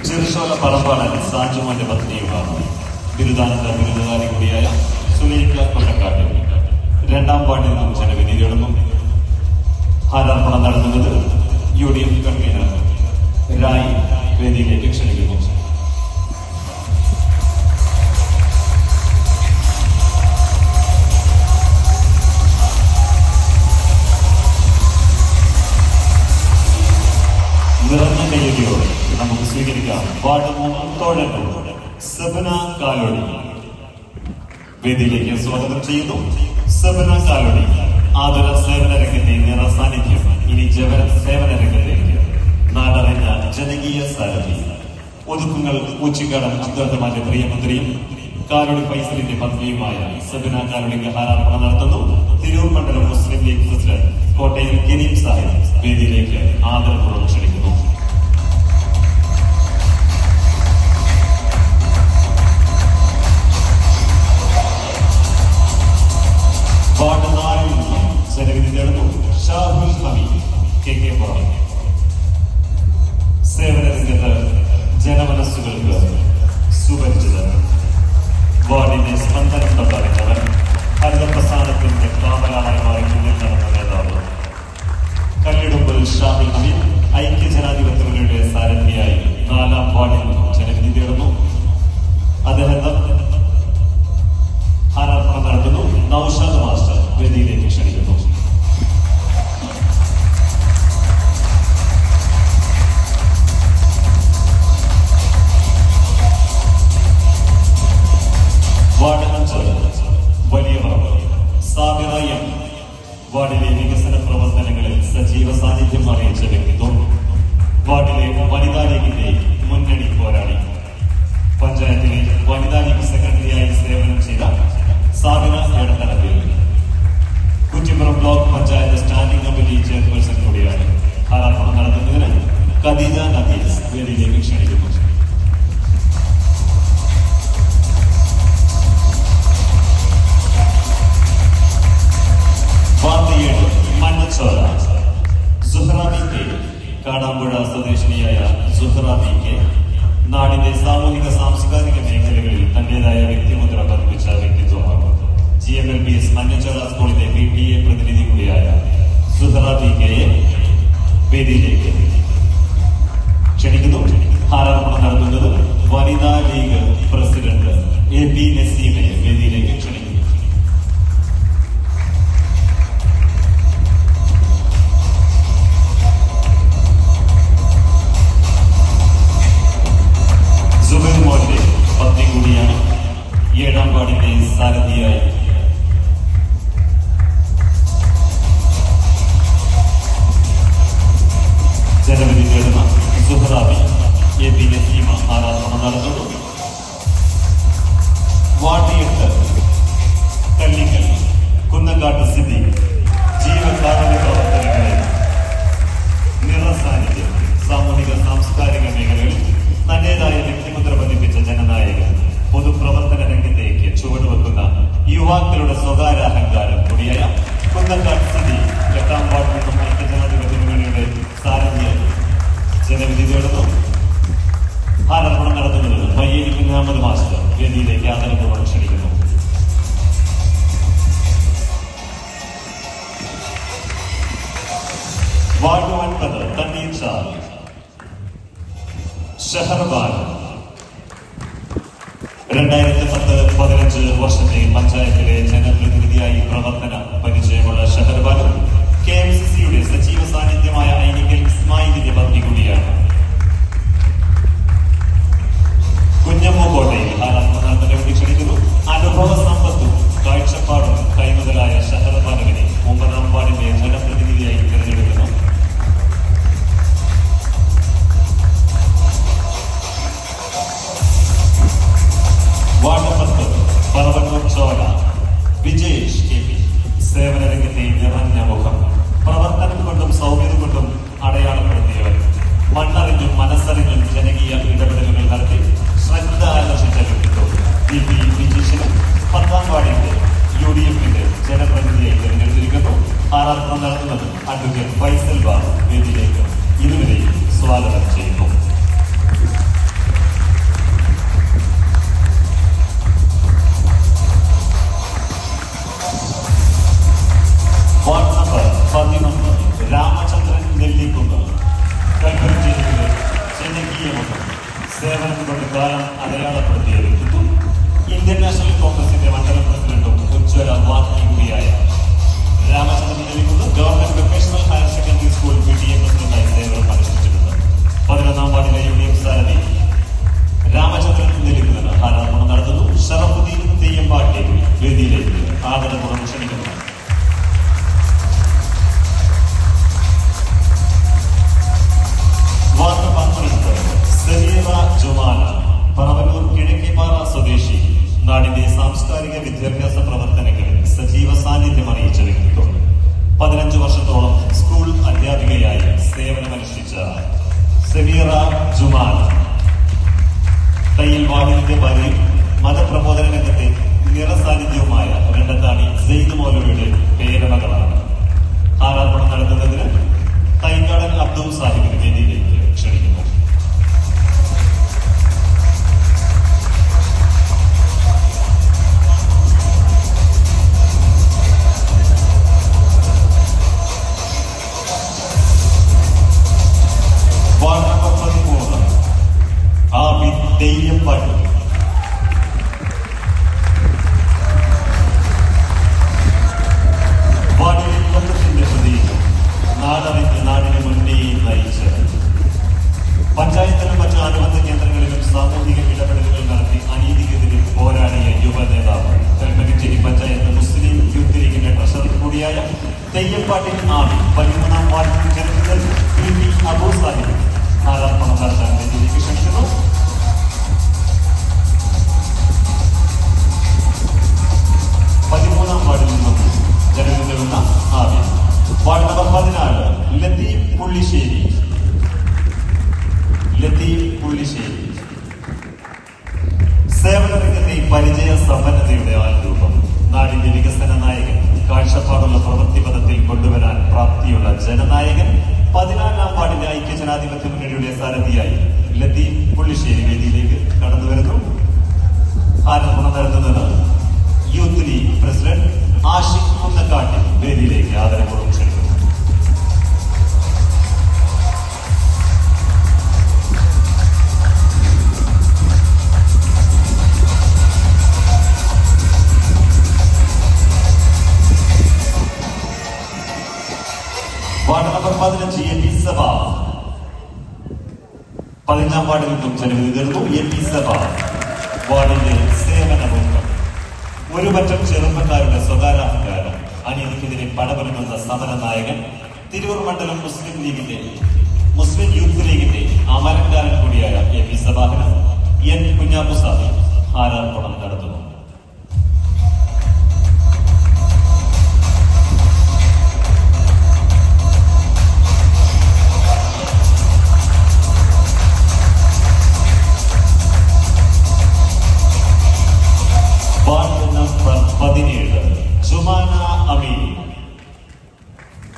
ചെറുശോല പറമ്പാടൻ സാജുമോന്റെ പത്നിയുമാണ് ബിരുദാനന്ദ ബിരുദധാരി കൂടിയായ സുലൈഖ കൊല്ലക്കാട്ട്. രണ്ടാം വാർഡിൽ നിന്നും ജനവിധി തേടുന്നു. ഹാരാർപ്പണം നടത്തുന്നത് UDF കൺവീനർ രായ് വേദിയിലേക്ക് ക്ഷണിക്കുന്നു. നിറഞ്ഞ കയ്യടിയോടെ നമുക്ക് സ്വീകരിക്കാം വാർഡ് 3 തോഴന്നൂർ സബന കാലോടി. വേദിയിലേക്ക് സ്വാഗതം ചെയ്യുന്നു. സബന കാലോടി ആതുര സേവന രംഗത്തെ നിറ സാന്നിധ്യം. ഇനി സേവന രംഗത്തേക്ക് നാടറിഞ്ഞ ജനകീയ സാരഥി. ഒതുക്കുങ്ങൾ ഊച്ചിക്കാടൻ അബ്ദുറഹ്മാന്റെ പ്രിയപുത്രിയും കാലോടി ഫൈസലിന്റെ പത്നിയുമായ സബന കാലോടിക്ക് ഹാരാർപ്പണം നടത്തുന്നു. തിരൂർ മണ്ഡലം മുസ്ലിം ലീഗ് പ്രസിഡന്റ് കോട്ടയം കരീം സാഹിബ് വേദിയിലേക്ക് ആദരപൂർവ്വം ക്ഷണിക്കുന്നു. വാർഡ് 4 ജനവിധി തേടുന്നു. ഷാഹുൽ ഹമീദ് KK പുറം. സേവന രംഗത്ത് ജനമനസ്സുകൾക്ക് സുപരിചിതർ. വാർഡിന്റെ സ്പന്ദനം തൊട്ടറിഞ്ഞവർ. ഹരിതപ്രസ്ഥാനത്തിന്റെ കാവലാളായി മാറി മുന്നിൽ നടന്ന നേതാവ്. കല്ലിടുമ്പോൾ ഷാഹുൽ ഹമീദ് ഐക്യജനാധിപത്യ മുന്നണിയുടെ സാരഥിയായി 4-ാം വാർഡിൽ ജനവിധി തേടുന്നു. അദ്ദേഹം ഹാരാർപ്പണം നടത്തുന്നു. നൌഷാദ് മാസ്റ്റർ വേദിയിലേക്ക് ക്ഷണിക്കുന്നു. വാർഡ് 5 വലിയ പറമ്പ് സാബിറ എം. വാർഡിലെ വികസന പ്രവർത്തനങ്ങളിൽ സജീവ സാന്നിധ്യം അറിയിച്ച വ്യക്തിത്വം. വാർഡിലെ വനിതാ ലീഗിന്റെ മുന്നണി പോരാളി. പഞ്ചായത്തിലെ വനിതാ ലീഗ് സെക്രട്ടറിയായി സേവനം ചെയ്ത സാബിറ ഏടത്തലത്തിൽ Kuttippuram block panchayat standing committee chairperson കൂടിയാണ്. ഹാരാർപ്പണം നടത്തുന്നതിന് ഖദീജ നദീസ് വേദിയിലേക്ക് ക്ഷണിക്കുന്നു. Ward 7 Manjachola Suhrabi K. കാടാമ്പുഴ സ്വദേശിനിയായ സുഹ്റാബി കെ നാടിന്റെ സാമൂഹിക സാംസ്കാരിക മേഖലകളിൽ തന്റേതായ വ്യക്തിമുദ്ര പതിപ്പിച്ച വ്യക്തിത്വമാണ്. GMLPS മഞ്ഞച്ചോല സ്കൂളിലെ PTA പ്രതിനിധി കൂടിയായ സുഹ്റാബി കെയെ വേദിയിലേക്ക് ക്ഷണിക്കുന്നു. ഹാരാർപ്പണം നടത്തുന്നത് വനിതാ ലീഗ് പ്രസിഡന്റ് AP നസീമയെ വേദിയിലേക്ക് ക്ഷണിക്കുന്നു. മോന്റെ പത്നി കൂടിയാണ്. 7-ാം വാർഡിന്റെ സാരഥിയായി ജനവിധി തേടുന്ന സുഹ്റാബി AP നസീമ ഹാരാർപ്പണം നടത്തുന്നു. വാർഡ് 8 കല്ലിക്കൽ കുന്നക്കാട്ട് സിദ്ധി ജീവകാരുണ്യ പ്രവർത്തനങ്ങളിൽ നിറസാന്നിധ്യം. സാമൂഹിക സാംസ്കാരിക മേഖലകളിൽ തന്റേതായ വ്യക്തിമുദ്ര പതിപ്പിച്ച ജനനായകൻ. പൊതുപ്രവർത്തന രംഗത്തേക്ക് ചുവടുവെക്കുന്ന യുവാക്കളുടെ സ്വകാര്യ അഹങ്കാരം കൂടിയായ കുന്നക്കാട്ട് സിദ്ധി 8-ാം വാർഡിൽ നിന്നും ഐക്യജനാധിപത്യ മുന്നണിയുടെ സാരഥിയായി ജനവിധി തേടുന്നു. ഹാരാർപ്പണം നടത്തുന്നത് വയ്യേരി കുഞ്ഞഹമ്മദ് മാസ്റ്റർ വേദിയിലേക്ക് ആദരപൂർവ്വം ക്ഷണിക്കുന്നു. വാർഡ് 9 തണ്ണീർ ചാൽ ഷഹർബാൻ. 2010-15 വർഷത്തെ പഞ്ചായത്തിലെ ജനപ്രതിനിധിയായി പ്രവർത്തന പരിചയമുള്ള ഷഹർബാൻ KMCCയുടെ സജീവ സാന്നിധ്യമായ ഐനിക്കൽ ഇസ്മായിലിന്റെ പത്നി കൂടിയാണ്. കുഞ്ഞമ്മു കോട്ടയിൽ ഹാരാർപ്പണം നടത്തുന്നതിനെ ക്ഷണിക്കുന്നു. അനുഭവ സമ്പത്തും കാഴ്ചപ്പാടും കൈമുതലായ ഷഹർബാനുവിനെ 9-ാം വാർഡിന്റെ ജനപ്രതിനിധിയായി തിരഞ്ഞെടുക്കുന്നു. വാർഡ് 10 പറവന്നൂർ ചോല വിജേഷ് KP. സേവന രംഗത്തെ നിറഞ്ഞ മുഖം. പ്രവർത്തനം കൊണ്ടും സൗകര്യം കൊണ്ടും അടയാളപ്പെടുത്തിയവർ. മണ്ണ ജനകീയമൊന്നും സേവനം കൊണ്ട് കാലം അടയാളപ്പെടുത്തിയ വ്യക്തിത്വം ഇന്ത്യൻ നാഷണൽ കോൺഗ്രസിന്റെ മണ്ഡലം പ്രസിഡന്റും ഉജ്ജ്വല വാഗ്മി കൂടിയായ Ramachandran Nellikunnu government vocational higher secondary school PTA പ്രസിഡന്റായി സേവനം അനുഷ്ഠിച്ചിട്ടുണ്ട്. 11ാം വാർഡിലെ UDF സ്ഥാനാർത്ഥി രാമചന്ദ്രൻ നെല്ലിക്കുന്ന് ഹാരാർപ്പണം നടത്തുന്നു. ഷറഫുദ്ദീൻ തെയ്യമ്പാട്ടി വേദിയിലേക്ക് ആദരപൂർവ്വം ക്ഷണിക്കുന്നു. പറവന്നൂർ കിഴക്കേപ്പാറ സ്വദേശി നാടിന്റെ സാംസ്കാരിക വിദ്യാഭ്യാസ പ്രവർത്തനങ്ങളിൽ സജീവ സാന്നിധ്യം അറിയിച്ച വ്യക്തിത്വം 15 വർഷത്തോളം സ്കൂൾ അധ്യാപികയായി സേവനമനുഷ്ഠിച്ച സെമീറ ജുമാന തയ്യൽ വാഹിദിന്റെ ഭാര്യയും മതപ്രബോധന രംഗത്തെ നിറസാന്നിധ്യവുമായ രണ്ടത്താണി സെയ്ദ് മൗലവിയുടെ പേരമകളാണ്. ഹാരാർപ്പണം നടത്തുന്നതിന് തൈക്കാടൻ അബ്ദുൾ സാഹിബിന് വേദിയിലേക്ക് ക്ഷണിക്കുന്നു. തെയ്യമ്പാട്ടി വാടിയിൽ കൊല്ലത്തിന്റെ പ്രതീകം നാടറിഞ്ഞ് നാടിന് മുന്നേ നയിച്ച് പഞ്ചായത്തിലും മറ്റു അനുബന്ധ കേന്ദ്രങ്ങളിലും സാമൂഹിക ഇടപെടലുകൾ നടത്തി അനീതിക്കെതിരെ പോരാടിയ യുവ നേതാവ് കൽപ്പകഞ്ചേരി പഞ്ചായത്ത് മുസ്ലിം യൂത്ത് ലീഗിന്റെ ട്രഷറർ കൂടിയായ തെയ്യമ്പാട്ടി ആമി 13ാം വാർഡിൽ ജനറൽ PB അബൂ സാഹിബ് ഹാരാർപ്പണം നടത്താൻ വേദിയിലേക്ക് ക്ഷണിക്കുന്നു. 13ാം വാർഡിൽ നിന്നും ജനവിധുന്ന ആദ്യം വാർഡ് നമ്പർ 14 ലത്തീഫ് പുള്ളിശ്ശേരി. സേവന രംഗത്തെ പരിചയ സമ്പന്നതയുടെ ആൾരൂപം, നാടിന്റെ വികസന നായകൻ, കാഴ്ചപ്പാടുള്ള പ്രവൃത്തി പദത്തിൽ കൊണ്ടുവരാൻ പ്രാപ്തിയുള്ള ജനനായകൻ, 14ാം വാർഡിന്റെ ഐക്യജനാധിപത്യ മുന്നണിയുടെ സാരഥിയായി ലത്തീഫ് പുള്ളിശ്ശേരി വേദിയിലേക്ക് കടന്നുവരുന്നു. ആരോപണം നടത്തുന്നത് യൂത്ത് ലീഗ് പ്രസിഡന്റ് ആഷിഖ് കുന്നക്കാട്ടി വേദിയിലേക്ക് ആദരപൂർവ്വം ക്ഷണിക്കുന്നു. വാർഡ് നമ്പർ 15 MP സഭ 15ാം വാർഡിൽ നിന്നും ജനവിധി തീർന്നു. MP സഭ വാർഡിന്റെ സേവനമുണ്ട്. ഒരു പറ്റം ചെറുപ്പക്കാരുടെ സ്വകാര്യാഹങ്കാരം, അനീതിക്കെതിരെ പടപൊരുങ്ങുന്ന സമര നായകൻ, തിരൂർ മണ്ഡലം മുസ്ലിം യൂത്ത് ലീഗിന്റെ അമരക്കാരൻ കൂടിയായ MP സഭാഹന N കുഞ്ഞാപ്പുസ്വാമി ഹാരാർപ്പണം നടത്തുന്നു.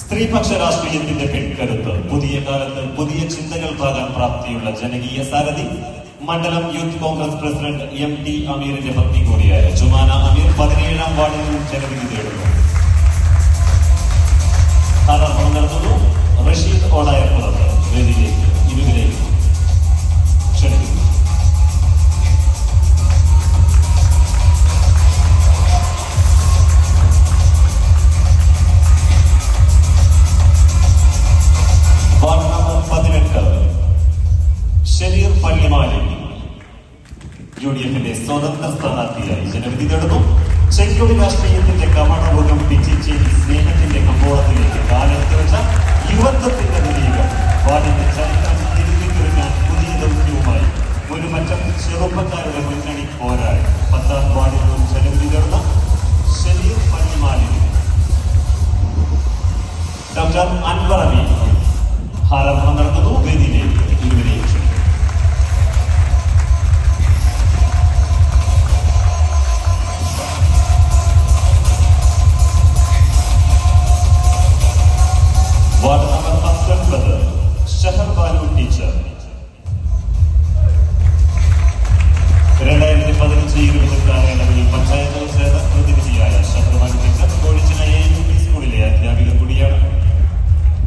സ്ത്രീപക്ഷ രാഷ്ട്രീയത്തിന്റെ പെൺകരുത്ത്, പുതിയ കാലത്ത് പുതിയ ചിന്തകൾ പാകാൻ പ്രാപ്തിയുള്ള ജനകീയ സാരഥി, മണ്ഡലം യൂത്ത് കോൺഗ്രസ് പ്രസിഡന്റ് MT അമീറിന്റെ പത്നി കൂടിയായ ജുമാന അമീർ 17ാം വാർഡിൽ നിന്നും ജനവിധി തേടുന്നു. ഹാരാർപ്പണം നടത്തുന്നു. റഷീദ് ഓടായപ്പുറത്ത് വേദിയിലേക്ക് ഇരുവരെയും ക്ഷണിക്കുന്നു. വാർഡ് നമ്പർ 18 ഷരീർ പള്ളിമാലി UDFന്റെ സ്വതന്ത്ര സ്ഥാനാർത്ഥിയായി ജനവിധി തേടുന്നു. ചെങ്കൊടി രാഷ്ട്രീയത്തിന്റെ കമണമുഖം പിച്ചിച്ചേരി സ്നേഹത്തിന്റെ കമ്പോളത്തിലേക്ക് കാലെടുത്ത് വെച്ച യുവത്വത്തിന്റെ പ്രതീകം, വാർഡിന്റെ ചരിത്രം തിരുത്തിക്കുറിക്കാൻ പുതിയ ദൗത്യവുമായി ഒരു മറ്റം ചെറുപ്പക്കാരുടെ മുന്നണി പോരാടി 10ാം വാർഡിൽ നിന്നും ജനവിധി തേടുന്ന ഷരീർ പള്ളിമാലി ഡോക്ടർ അൻവർ അമീൻ ഹാരാർപ്പണം നടത്തുന്നു. വേദിയിലേക്ക് ഇരുവരെയും ക്ഷണിക്കുന്നു. Ward number 19 Shahar Balu teacher 2015-20 കാലയളവിൽ പഞ്ചായത്ത് പ്രതിനിധിയായ ഷഹർ ബാലു ടീച്ചർ കോഴിച്ചിന AUP സ്കൂളിലെ അധ്യാപിക കൂടിയാണ്.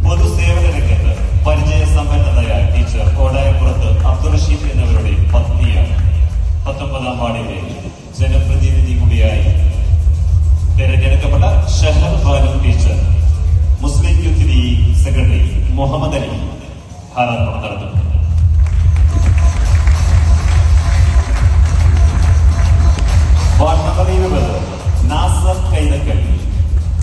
പൊതുസേവന രംഗത്ത് പരിചയ ഹാരാർപ്പണം നടത്തും. Ward number 20 Nasar Kaithakkal.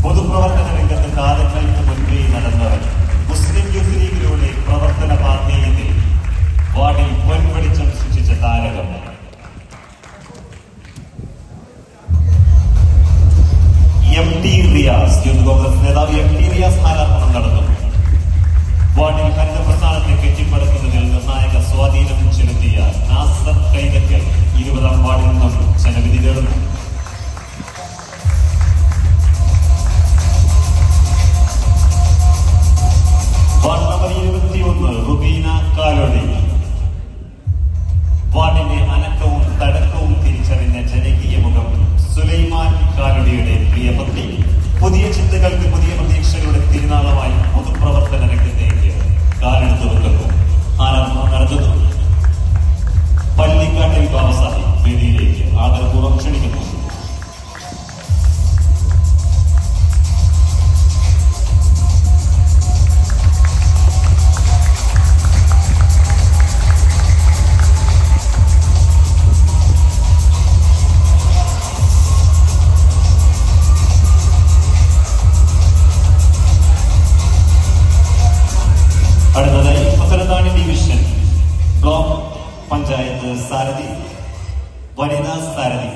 പൊതുപ്രവർത്തന രംഗത്ത് കാലങ്ങൾക്ക് മുൻപേ നടന്നവൻ. മുസ്ലിം യൂത്ത് ലീഗിലൂടെ പ്രവർത്തന പാർട്ടിയിൽ വാർഡിൽ പൊൻവെളിച്ചം സൃഷ്ടിച്ച താരകം. MT റിയാസ്. യൂത്ത് കോൺഗ്രസ് നേതാവ് MT റിയാസ് ഹാരാർപ്പണം നടത്തും. വാർഡിൽ ഹരിത പ്രസ്ഥാനത്തെ കെട്ടിപ്പടുക്കുന്നതിൽ നിർണായക സ്വാധീനം ചെലുത്തിയ നാസർ കൈതക്കൽ 20-ാം വാർഡിൽ നിന്നും ജനവിധി തേടുന്നു. Ward number 21 Rubeena Kalody. വാർഡിന്റെ അനക്കവും തടക്കവും തിരിച്ചറിഞ്ഞ ജനകീയ മുഖം സുലൈമാൻ കാലോടിയുടെ പ്രിയപത്നി. പുതിയ ചിന്തകൾക്ക് പുതിയ പ്രതീക്ഷകളുടെ തിരുനാളമായി പൊതുപ്രവർത്തന രംഗത്തേക്ക് കാലെടുത്തു വെക്കുന്നു. ആരംഭം നടത്തുന്നു. പള്ളിക്കാട്ടിൽ ബാബസാഹി വേദിയിലേക്ക് ആദരപൂർവ്വം ക്ഷണിക്കുന്നു. അടുത്തതായി പത്തനംതിട്ട ഡിവിഷൻ ബ്ലോക്ക് പഞ്ചായത്ത് സാരഥി വനിതാ സാരഥി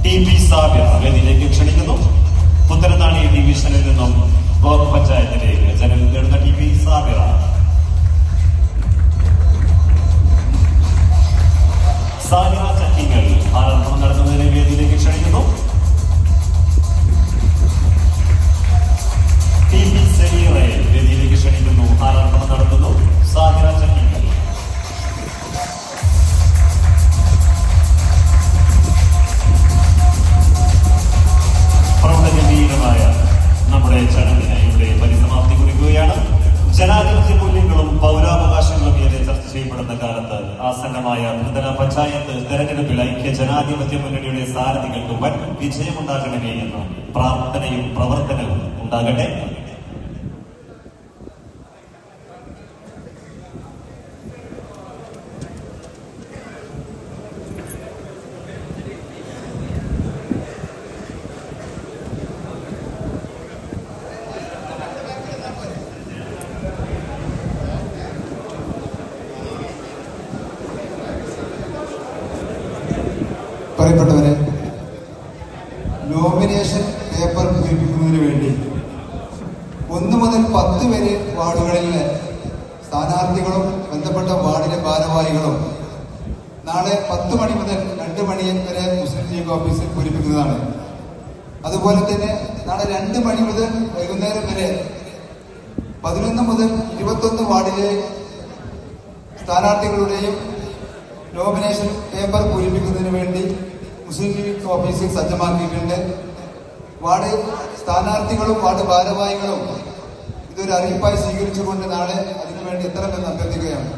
TP സാബിർ വേദിയിലേക്ക് ക്ഷണിക്കുന്നു. പുത്തനത്താണി ഡിവിഷനിൽ നിന്നും ബ്ലോക്ക് പഞ്ചായത്തിലേക്ക് ജനവിധി തേടുന്ന TP സാബിറ. സാനിയ ചക്കിങ്ങൾ ആരംഭം നടത്തുന്നതിന് വേദിയിലേക്ക് ക്ഷണിക്കുന്നു. TP സെമീറയെ വേദിയിലേക്ക് ക്ഷണിക്കുന്നു. ആരംഭം നടത്തുന്നു. സാഹിറ ചക്കിങ്ങൾ. പ്രൗഢഗംഭീരമായ നമ്മുടെ ചടങ്ങിന് ഇവിടെ പരിസമാപ്തി കുറിക്കുകയാണ്. ജനാധിപത്യ മൂല്യങ്ങളും പൗരാവകാശങ്ങളും ഏറെ ചർച്ച ചെയ്യപ്പെടുന്ന കാലത്ത് ആസന്നമായ ത്രിതല പഞ്ചായത്ത് തെരഞ്ഞെടുപ്പിൽ ഐക്യ ജനാധിപത്യ മുന്നണിയുടെ സാരഥികൾക്ക് വൻ വിജയമുണ്ടാകണമേ എന്ന പ്രാർത്ഥനയും പ്രവർത്തനവും ഉണ്ടാകട്ടെ. പറയപ്പെട്ടവരെ, നോമിനേഷൻ പേപ്പർ പൂരിപ്പിക്കുന്നതിന് വേണ്ടി 1 മുതൽ 10 വരെ വാർഡുകളിലെ സ്ഥാനാർത്ഥികളും ബന്ധപ്പെട്ട വാർഡിലെ ഭാരവാഹികളും നാളെ 10 മണി മുതൽ 2 മണി വരെ മുസ്ലിം ലീഗ് ഓഫീസിൽ പൂരിപ്പിക്കുന്നതാണ്. അതുപോലെ തന്നെ നാളെ 2 മണി മുതൽ വൈകുന്നേരം വരെ 11 മുതൽ 21 വാർഡിലെ സ്ഥാനാർത്ഥികളുടെയും നോമിനേഷൻ പേപ്പർ പൂരിപ്പിക്കുന്നതിന് വേണ്ടി മുസ്ലിം ലീഗ് ഓഫീസിൽ സജ്ജമാക്കിയിട്ടുണ്ട്. വാർഡ് സ്ഥാനാർത്ഥികളും വാർഡ് ഭാരവാഹികളും ഇതൊരു അറിയിപ്പായി സ്വീകരിച്ചുകൊണ്ട് നാളെ അതിനുവേണ്ടി എത്തണമെന്ന് അഭ്യർത്ഥിക്കുകയാണ്.